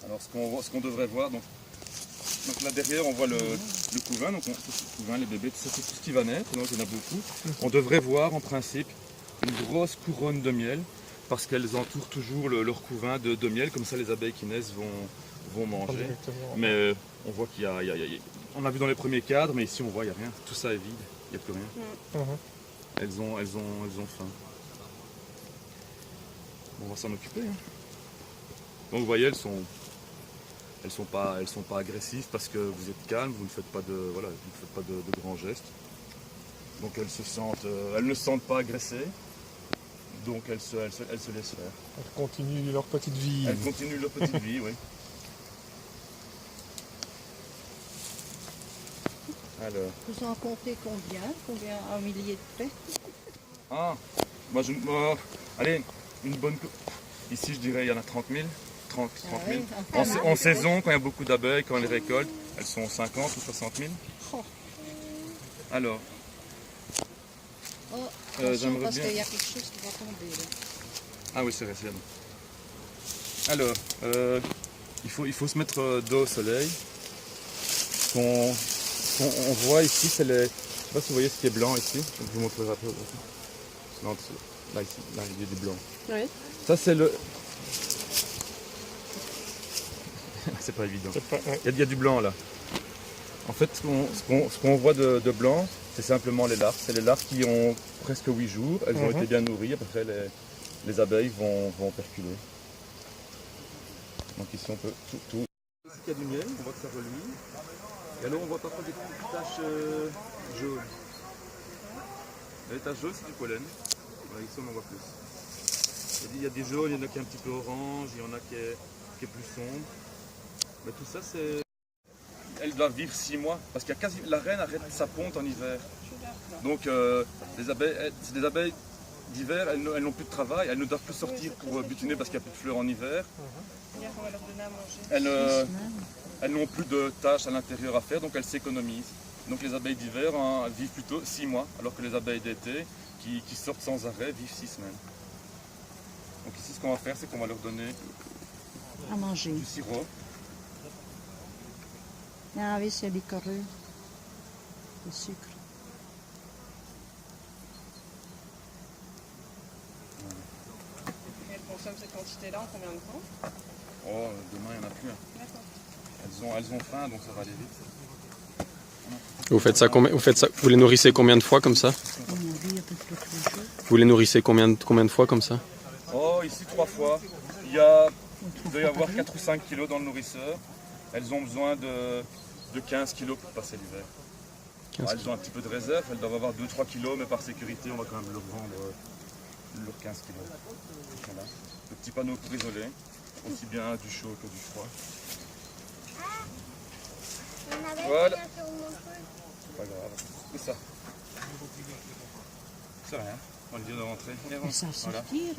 Alors ce qu'on devrait voir, donc là derrière on voit le couvain, donc le couvain, les bébés, c'est tout ce qui va naître, donc il y en a beaucoup. On devrait voir en principe une grosse couronne de miel, parce qu'elles entourent toujours leur couvain de miel, comme ça les abeilles qui naissent vont manger. Mais on voit qu'il y a, on a vu dans les premiers cadres, mais ici on voit il n'y a rien, tout ça est vide, il n'y a plus rien. Elles ont faim. On va s'en occuper. Hein. Donc vous voyez, elles sont pas agressives parce que vous êtes calme, vous ne faites pas de grands gestes. Donc elles ne se sentent pas agressées. Donc elles se laissent faire. Elles continuent leur petite vie. Elles continuent leur petite vie, oui. Alors. Vous en comptez combien? Combien en milliers de près? Ah, moi allez, une bonne... Ici je dirais il y en a 30 000. 30 000. En saison, quand il y a beaucoup d'abeilles, quand on les récolte, elles sont 50 ou 60 000. Oh. Alors, j'aimerais parce qu'il y a quelque chose qui va tomber. Là. Ah oui, c'est vrai, c'est bien. Alors, il faut se mettre dos au soleil. On voit ici, c'est les... Je ne sais pas si vous voyez ce qui est blanc ici. Je vous montrerai après. Non, là, ici, là, il y a du blanc. Oui. Ça, c'est le... C'est pas évident. Il y a du blanc là. En fait, ce qu'on voit de blanc, c'est simplement les larves. C'est les larves qui ont presque 8 jours. Elles ont été bien nourries. Après, les abeilles vont perculer. Donc ici, on peut tout. Ici, il y a du miel. On voit que ça reluit. Et alors, on voit parfois des petites taches jaunes. Les taches jaunes, c'est du pollen. Voilà, ici, on en voit plus. Il y a des jaunes, il y en a qui est un petit peu orange, il y en a qui est plus sombre. Mais tout ça, c'est... Elle doit vivre 6 mois, parce qu'il y a la reine arrête sa ponte en hiver. Donc les abeilles, c'est des abeilles d'hiver, elles n'ont plus de travail, elles ne doivent plus sortir pour butiner parce qu'il n'y a plus de fleurs en hiver. Elles n'ont plus de tâches à l'intérieur à faire, donc elles s'économisent. Donc les abeilles d'hiver vivent plutôt 6 mois, alors que les abeilles d'été, qui sortent sans arrêt, vivent 6 semaines. Donc ici, ce qu'on va faire, c'est qu'on va leur donner à manger. Du sirop. Ah oui, c'est liquoreux. Le sucre. Et elles consomment cette quantité-là en combien de temps? Oh, demain, il n'y en a plus. D'accord. Elles ont faim, donc ça va aller vite. Vous les nourrissez combien de fois comme ça? Vous les nourrissez combien de fois comme ça? Oh, ici 3 fois. Il doit y avoir 4 ou 5 kilos dans le nourrisseur. Elles ont besoin de 15 kilos pour passer l'hiver. Elles ont un petit peu de réserve, elles doivent avoir 2-3 kilos, mais par sécurité, on va quand même leur vendre leurs 15 kilos. Voilà. Le petit panneau pour isoler, aussi bien du chaud que du froid. Voilà. C'est pas grave. Où ça? C'est rien. On va lui dire de rentrer. Mais ça va sortir.